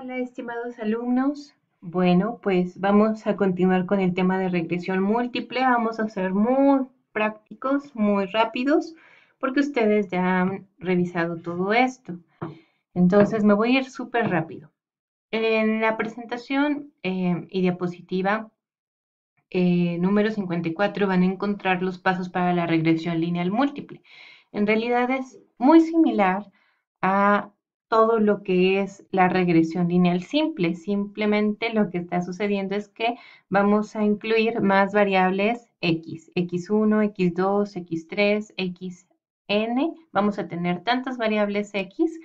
Hola, estimados alumnos. Bueno, pues vamos a continuar con el tema de regresión múltiple. Vamos a ser muy prácticos, muy rápidos, porque ustedes ya han revisado todo esto. Entonces me voy a ir súper rápido. En la presentación y diapositiva número 54 van a encontrar los pasos para la regresión lineal múltiple. En realidad es muy similar a todo lo que es la regresión lineal simple. Simplemente lo que está sucediendo es que vamos a incluir más variables x, x1, x2, x3, xn. Vamos a tener tantas variables x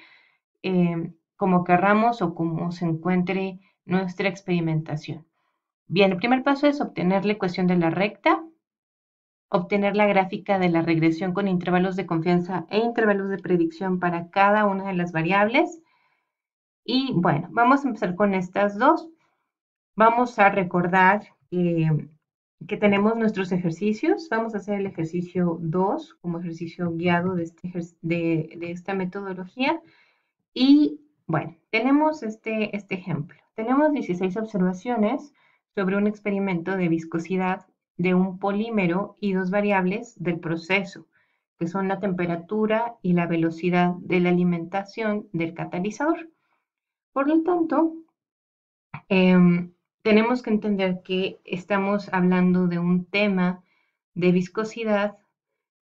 como querramos o como se encuentre nuestra experimentación. Bien, el primer paso es obtener la ecuación de la recta, obtener la gráfica de la regresión con intervalos de confianza e intervalos de predicción para cada una de las variables. Y bueno, vamos a empezar con estas dos. Vamos a recordar que tenemos nuestros ejercicios. Vamos a hacer el ejercicio 2 como ejercicio guiado de esta metodología. Y bueno, tenemos este ejemplo. Tenemos 16 observaciones sobre un experimento de viscosidad de un polímero y dos variables del proceso, que son la temperatura y la velocidad de la alimentación del catalizador. Por lo tanto, tenemos que entender que estamos hablando de un tema de viscosidad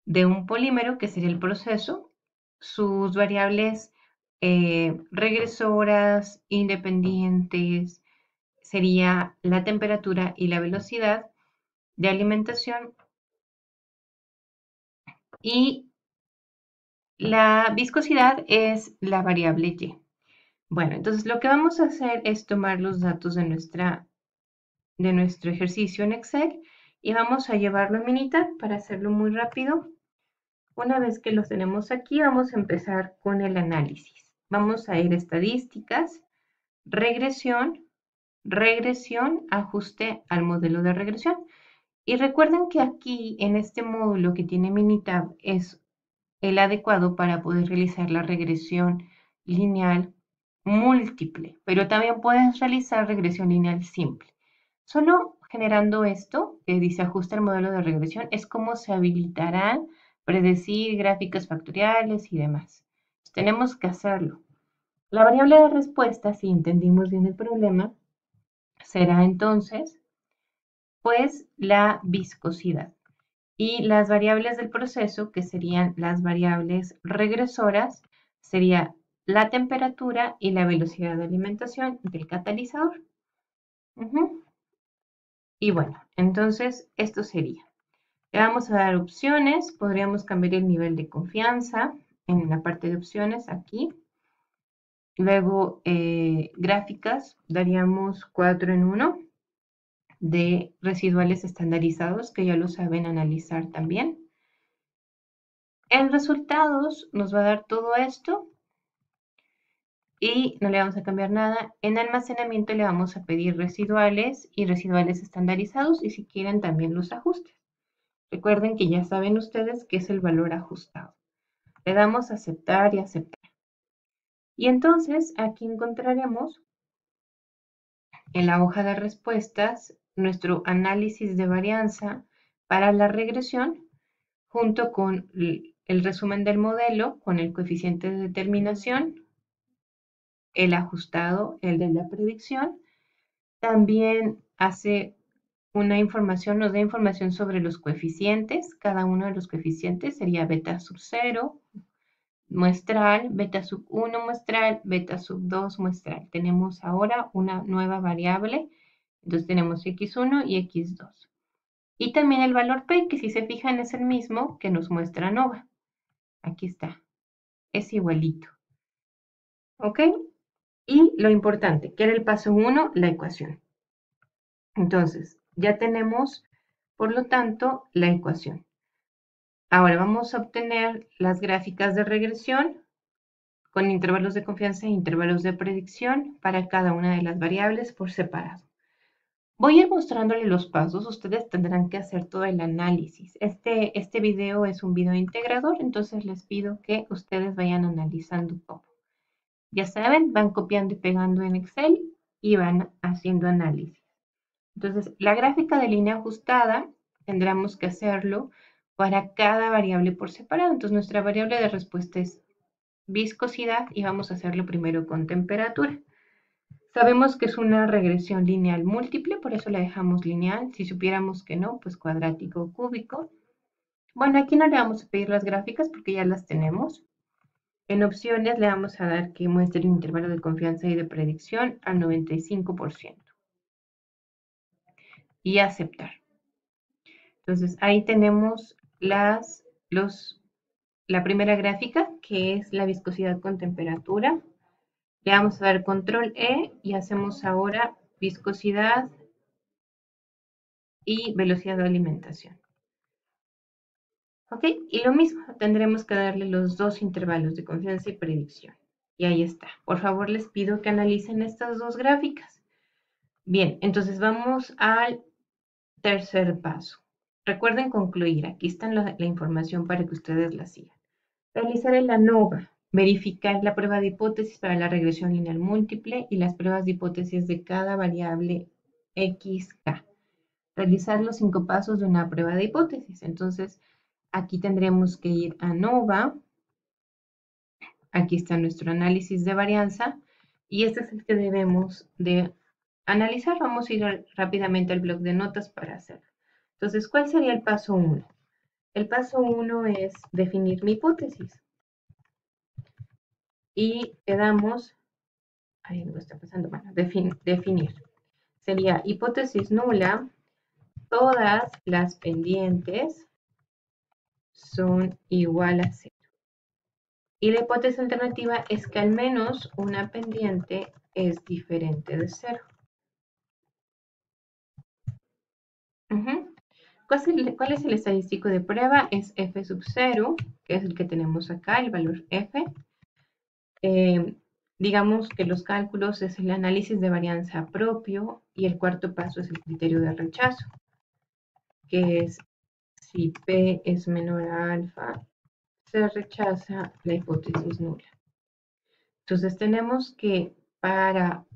de un polímero, que sería el proceso, sus variables regresoras, independientes, sería la temperatura y la velocidad de alimentación, y la viscosidad es la variable y. Bueno, entonces lo que vamos a hacer es tomar los datos de nuestro ejercicio en Excel y vamos a llevarlo a Minitab para hacerlo muy rápido. Una vez que los tenemos aquí, vamos a empezar con el análisis. Vamos a ir a estadísticas, regresión, ajuste al modelo de regresión. Y recuerden que aquí, en este módulo que tiene Minitab, es el adecuado para poder realizar la regresión lineal múltiple, pero también puedes realizar regresión lineal simple. Solo generando esto, que dice ajuste al modelo de regresión, es como se habilitarán predecir gráficas factoriales y demás. Tenemos que hacerlo. La variable de respuesta, si entendimos bien el problema, será entonces, pues, la viscosidad. Y las variables del proceso, que serían las variables regresoras, sería la temperatura y la velocidad de alimentación del catalizador. Y bueno, entonces esto sería. Le vamos a dar opciones, podríamos cambiar el nivel de confianza en la parte de opciones aquí. Luego, gráficas, daríamos 4 en 1 de residuales estandarizados, que ya lo saben analizar también. En resultados nos va a dar todo esto y no le vamos a cambiar nada. En almacenamiento le vamos a pedir residuales y residuales estandarizados, y si quieren también los ajustes. Recuerden que ya saben ustedes qué es el valor ajustado. Le damos a aceptar y aceptar. Y entonces aquí encontraremos en la hoja de respuestas nuestro análisis de varianza para la regresión, junto con el resumen del modelo, con el coeficiente de determinación, el ajustado, el de la predicción. También nos da información sobre los coeficientes. Cada uno de los coeficientes sería beta sub 0 muestral, beta sub 1 muestral, beta sub 2 muestral. Tenemos ahora una nueva variable. Entonces tenemos x1 y x2. Y también el valor P, que si se fijan es el mismo que nos muestra ANOVA. Aquí está. Es igualito. ¿Ok? Y lo importante, que era el paso 1, la ecuación. Entonces, ya tenemos, por lo tanto, la ecuación. Ahora vamos a obtener las gráficas de regresión con intervalos de confianza e intervalos de predicción para cada una de las variables por separado. Voy a ir mostrándole los pasos, ustedes tendrán que hacer todo el análisis. Este video es un video integrador, entonces les pido que ustedes vayan analizando todo. Ya saben, van copiando y pegando en Excel y van haciendo análisis. Entonces, la gráfica de línea ajustada tendremos que hacerlo para cada variable por separado. Entonces, nuestra variable de respuesta es viscosidad y vamos a hacerlo primero con temperatura. Sabemos que es una regresión lineal múltiple, por eso la dejamos lineal. Si supiéramos que no, pues cuadrático o cúbico. Bueno, aquí no le vamos a pedir las gráficas porque ya las tenemos. En opciones le vamos a dar que muestre un intervalo de confianza y de predicción al 95% y aceptar. Entonces ahí tenemos la primera gráfica, que es la viscosidad con temperatura. Le vamos a dar control E y hacemos ahora viscosidad y velocidad de alimentación. ¿Ok? Y lo mismo, tendremos que darle los dos intervalos de confianza y predicción. Y ahí está. Por favor, les pido que analicen estas dos gráficas. Bien, entonces vamos al tercer paso. Recuerden concluir. Aquí está la información para que ustedes la sigan. Realizar el ANOVA. Verificar la prueba de hipótesis para la regresión lineal múltiple y las pruebas de hipótesis de cada variable XK. Realizar los 5 pasos de una prueba de hipótesis. Entonces, aquí tendremos que ir a ANOVA. Aquí está nuestro análisis de varianza. Y este es el que debemos de analizar. Vamos a ir rápidamente al bloc de notas para hacerlo. Entonces, ¿cuál sería el paso 1? El paso 1 es definir mi hipótesis. Y quedamos, ahí algo está pasando, bueno, definir. Sería hipótesis nula, todas las pendientes son igual a 0. Y la hipótesis alternativa es que al menos una pendiente es diferente de 0. ¿Cuál es el estadístico de prueba? Es f sub 0, que es el que tenemos acá, el valor f. Digamos que los cálculos es el análisis de varianza propio y el cuarto paso es el criterio de rechazo, que es si P es menor a alfa, se rechaza la hipótesis nula. Entonces tenemos que para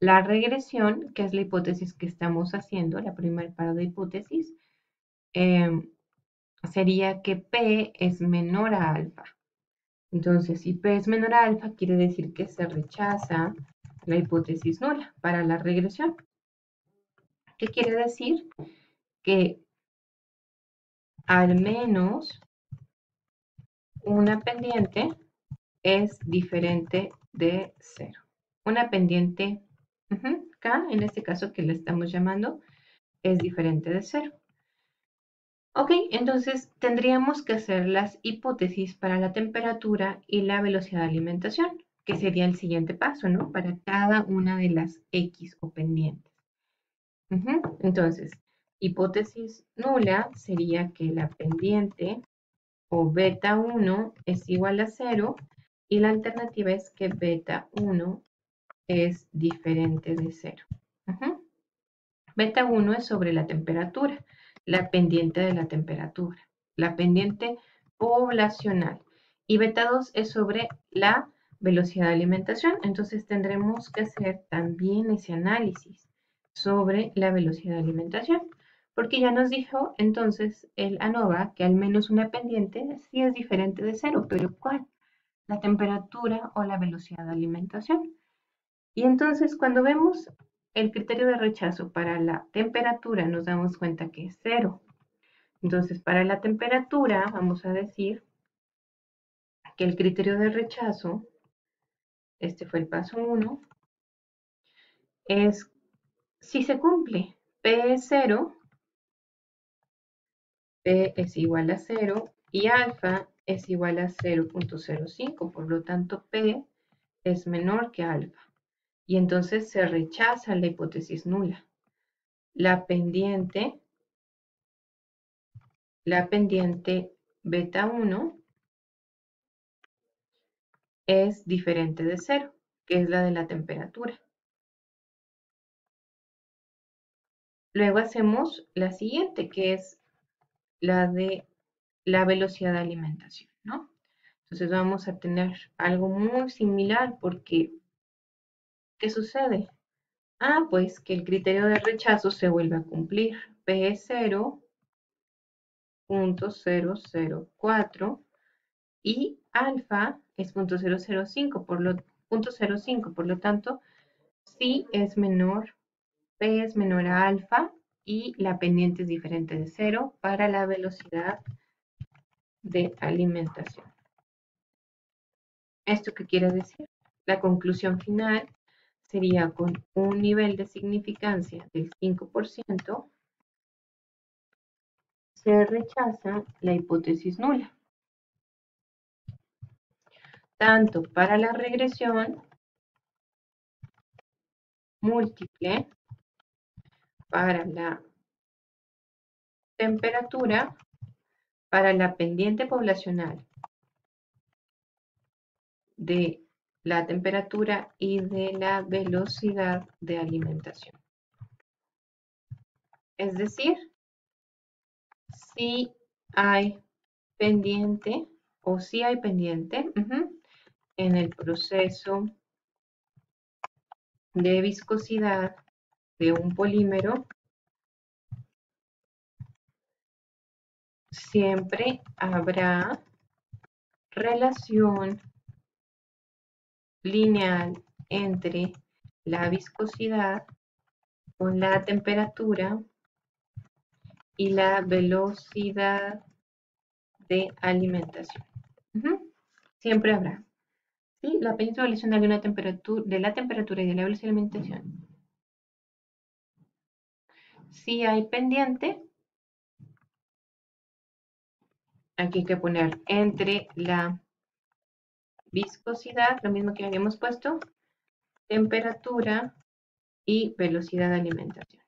la regresión, que es la hipótesis que estamos haciendo, la primera parada de hipótesis, sería que P es menor a alfa. Entonces, si P es menor a alfa, quiere decir que se rechaza la hipótesis nula para la regresión. ¿Qué quiere decir? Que al menos una pendiente es diferente de 0. Una pendiente K, en este caso que le estamos llamando, es diferente de 0. Ok, entonces tendríamos que hacer las hipótesis para la temperatura y la velocidad de alimentación, que sería el siguiente paso, ¿no? Para cada una de las X o pendientes. Entonces, hipótesis nula sería que la pendiente o beta 1 es igual a 0 y la alternativa es que beta 1 es diferente de 0. Beta 1 es sobre la temperatura, la pendiente de la temperatura, la pendiente poblacional. Y beta 2 es sobre la velocidad de alimentación. Entonces tendremos que hacer también ese análisis sobre la velocidad de alimentación. Porque ya nos dijo entonces el ANOVA que al menos una pendiente sí es diferente de 0, pero ¿cuál? La temperatura o la velocidad de alimentación. Y entonces cuando vemos el criterio de rechazo para la temperatura nos damos cuenta que es 0. Entonces para la temperatura vamos a decir que el criterio de rechazo, este fue el paso 1, es si se cumple P es 0, P es igual a 0 y alfa es igual a 0.05, por lo tanto P es menor que alfa. Y entonces se rechaza la hipótesis nula. La pendiente beta 1 es diferente de 0, que es la de la temperatura. Luego hacemos la siguiente, que es la de la velocidad de alimentación, ¿no? Entonces vamos a tener algo muy similar porque, ¿qué sucede? Pues que el criterio de rechazo se vuelve a cumplir. P es 0.004 y alfa es 0.005, punto 0.5, por lo tanto, si es menor, P es menor a alfa y la pendiente es diferente de 0 para la velocidad de alimentación. ¿Esto qué quiere decir? La conclusión final sería con un nivel de significancia del 5%, se rechaza la hipótesis nula, tanto para la regresión múltiple, para la temperatura, para la pendiente poblacional de la temperatura y de la velocidad de alimentación. Es decir, si hay pendiente o si hay pendiente en el proceso de viscosidad de un polímero, siempre habrá relación lineal entre la viscosidad con la temperatura y la velocidad de alimentación. Siempre habrá. ¿Sí? La pendiente poblacional de, de la temperatura y de la velocidad de alimentación. Si hay pendiente, aquí hay que poner entre la viscosidad, lo mismo que habíamos puesto, temperatura y velocidad de alimentación.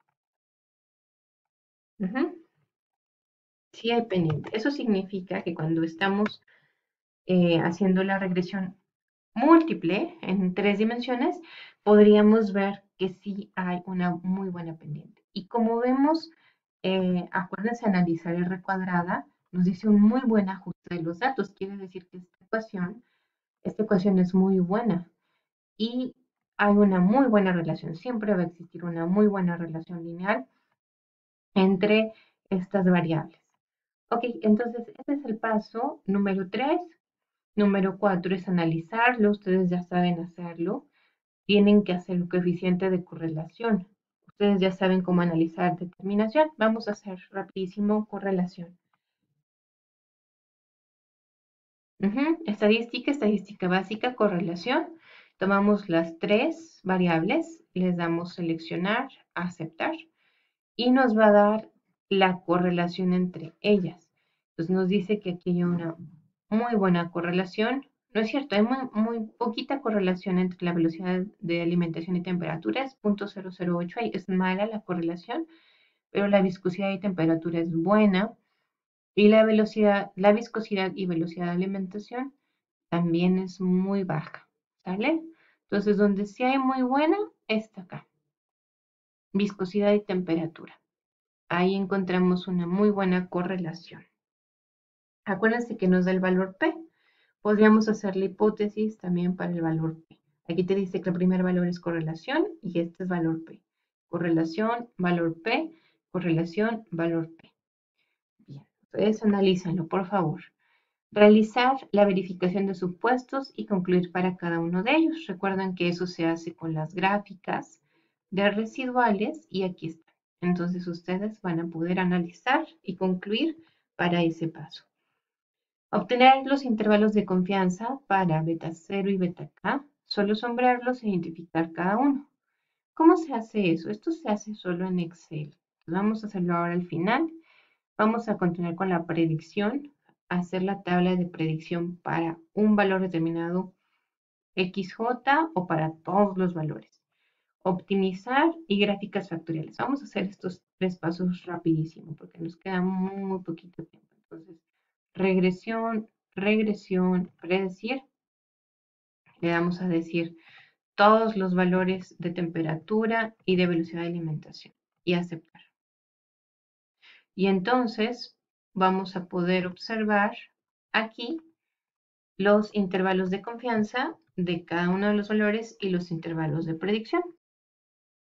Si hay pendiente. Eso significa que cuando estamos haciendo la regresión múltiple en 3 dimensiones, podríamos ver que sí hay una muy buena pendiente. Y como vemos, acuérdense analizar R cuadrada, nos dice un muy buen ajuste de los datos. Quiere decir que esta ecuación es muy buena y hay una muy buena relación. Siempre va a existir una muy buena relación lineal entre estas variables. Ok, entonces ese es el paso número 3. Número 4 es analizarlo. Ustedes ya saben hacerlo. Tienen que hacer el coeficiente de correlación. Ustedes ya saben cómo analizar determinación. Vamos a hacer rapidísimo correlación. Estadística, estadística básica, correlación. Tomamos las 3 variables, les damos seleccionar, aceptar y nos va a dar la correlación entre ellas. Entonces nos dice que aquí hay una muy buena correlación. No es cierto, hay muy poquita correlación entre la velocidad de alimentación y temperatura, es 0.008, es mala la correlación, pero la viscosidad y temperatura es buena. Y la velocidad, la viscosidad y velocidad de alimentación también es muy baja, ¿sale? Entonces, donde sí hay muy buena, está acá, viscosidad y temperatura. Ahí encontramos una muy buena correlación. Acuérdense que nos da el valor P. Podríamos hacer la hipótesis también para el valor P. Aquí te dice que el primer valor es correlación y este es valor P. Correlación, valor P, correlación, valor P. Bien, ustedes analízanlo, por favor. Realizar la verificación de supuestos y concluir para cada uno de ellos. Recuerden que eso se hace con las gráficas de residuales y aquí está. Entonces ustedes van a poder analizar y concluir para ese paso. Obtener los intervalos de confianza para beta 0 y beta K, solo sombrearlos e identificar cada uno. ¿Cómo se hace eso? Esto se hace solo en Excel. Vamos a hacerlo ahora al final. Vamos a continuar con la predicción, hacer la tabla de predicción para un valor determinado XJ o para todos los valores. Optimizar y gráficas factoriales. Vamos a hacer estos 3 pasos rapidísimo porque nos queda muy poquito tiempo. Entonces, regresión, regresión, predecir. Le damos a decir todos los valores de temperatura y de velocidad de alimentación y aceptar. Y entonces vamos a poder observar aquí los intervalos de confianza de cada uno de los valores y los intervalos de predicción.